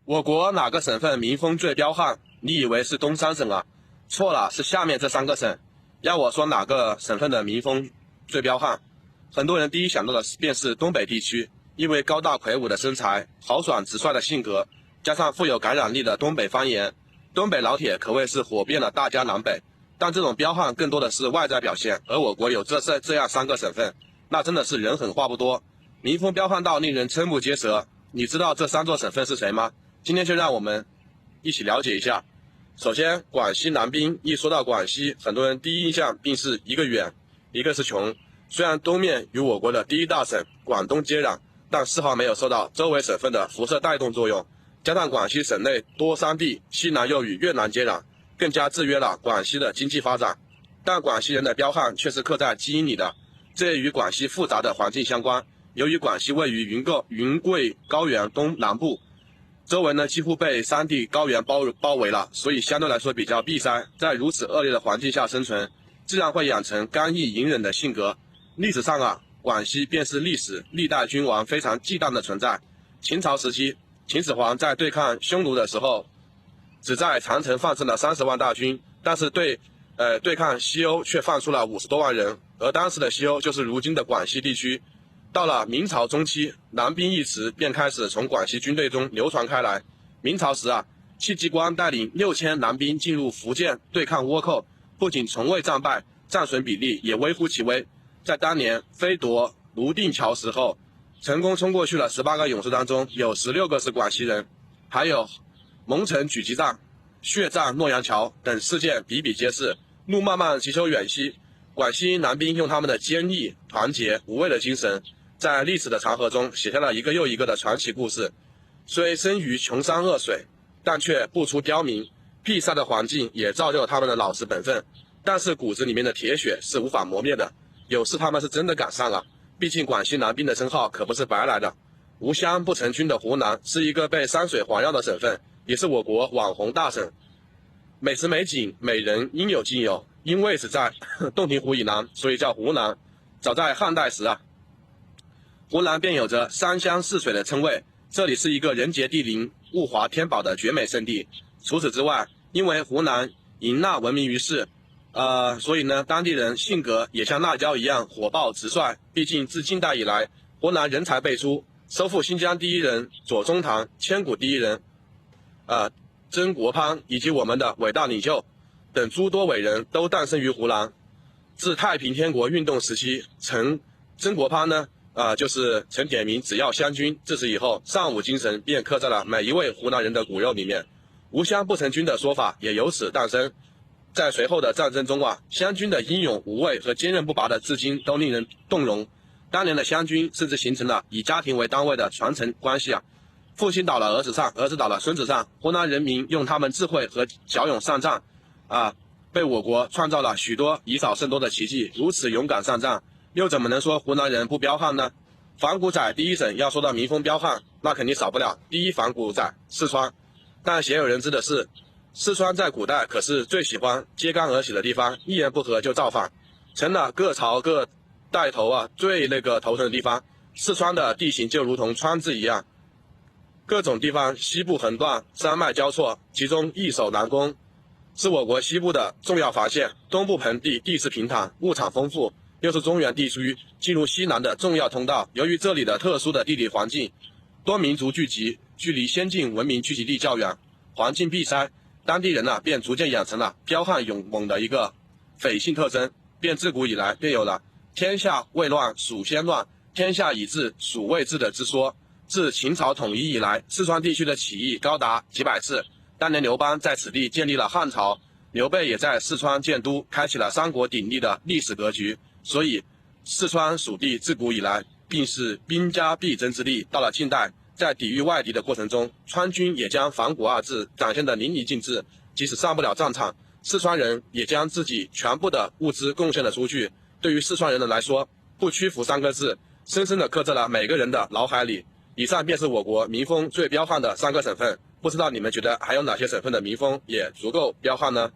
我国哪个省份民风最彪悍？你以为是东三省啊？错了，是下面这3个省。要我说哪个省份的民风最彪悍？很多人第一想到的便是东北地区，因为高大魁梧的身材、豪爽直率的性格，加上富有感染力的东北方言，东北老铁可谓是火遍了大江南北。但这种彪悍更多的是外在表现，而我国有这样3个省份，那真的是人狠话不多，民风彪悍到令人瞠目结舌。你知道这3座省份是谁吗？今天就让我们一起了解一下。首先，广西南滨，一说到广西，很多人第一印象便是一个远，一个是穷。虽然东面与我国的第一大省广东接壤，但丝毫没有受到周围省份的辐射带动作用。加上广西省内多山地，西南又与越南接壤，更加制约了广西的经济发展。但广西人的彪悍却是刻在基因里的，这也与广西复杂的环境相关。由于广西位于云贵高原东南部，周围呢几乎被山地高原包围了，所以相对来说比较闭塞。在如此恶劣的环境下生存，自然会养成刚毅隐忍的性格。历史上啊，广西便是历代君王非常忌惮的存在。秦朝时期，秦始皇在对抗匈奴的时候，只在长城放置了30万大军，但是对抗西欧却放出了50多万人，而当时的西欧就是如今的广西地区。到了明朝中期，南滨一词便开始从广西军队中流传开来。明朝时啊，戚继光带领6000南兵进入福建对抗倭寇，不仅从未战败，战损比例也微乎其微。在当年飞夺泸定桥时候，成功冲过去了18个勇士当中，有16个是广西人。还有蒙城狙击战、血战洛阳桥等事件比比皆是。路漫漫其修远兮，广西南兵用他们的坚毅、团结、无畏的精神，在历史的长河中写下了一个又一个的传奇故事。虽生于穷山恶水，但却不出刁民，僻塞的环境也造就了他们的老实本分。但是骨子里面的铁血是无法磨灭的，有事他们是真的赶上了。毕竟广西南兵的称号可不是白来的。无湘不成军的湖南是一个被山水环绕的省份，也是我国网红大省，美食美景美人应有尽有。因位置在洞庭湖以南，所以叫湖南。早在汉代时啊，湖南便有着3湘4水的称谓，这里是一个人杰地灵、物华天宝的绝美胜地。除此之外，因为湖南银蜡闻名于世，所以呢，当地人性格也像辣椒一样火爆直率。毕竟自近代以来，湖南人才辈出，收复新疆第一人左宗棠、千古第一人曾国藩以及我们的伟大领袖等诸多伟人都诞生于湖南。自太平天国运动时期，曾国藩呢，就是曾点名只要湘军。自此以后，尚武精神便刻在了每一位湖南人的骨肉里面。无湘不成军的说法也由此诞生。在随后的战争中啊，湘军的英勇无畏和坚韧不拔的至今都令人动容。当年的湘军甚至形成了以家庭为单位的传承关系啊，父亲倒了儿子上，儿子倒了孙子上。湖南人民用他们智慧和骁勇上战被我国创造了许多以少胜多的奇迹。如此勇敢上战，又怎么能说湖南人不彪悍呢？仿古仔第一省要说到民风彪悍，那肯定少不了第一仿古仔四川。但鲜有人知的是，四川在古代可是最喜欢揭竿而起的地方，一言不合就造反，成了各朝各带头最头疼的地方。四川的地形就如同川字一样，各种地方西部横断，山脉交错，其中易守难攻，是我国西部的重要防线。东部盆地地势平坦，物产丰富，又是中原地区进入西南的重要通道。由于这里的特殊的地理环境，多民族聚集，距离先进文明聚集地较远，环境闭塞，当地人便逐渐养成了彪悍勇猛的一个匪性特征。便自古以来便有了天下未乱蜀先乱，天下已治蜀未治的之说。自秦朝统一以来，四川地区的起义高达几百次。当年刘邦在此地建立了汉朝，刘备也在四川建都，开启了三国鼎立的历史格局。所以四川属地自古以来并是兵家必争之地。到了近代，在抵御外敌的过程中，川军也将反骨二字展现得淋漓尽致。即使上不了战场，四川人也将自己全部的物资贡献了出去。对于四川人来说，不屈服3个字深深地刻在了每个人的脑海里。以上便是我国民风最彪悍的3个省份，不知道你们觉得还有哪些省份的民风也足够彪悍呢？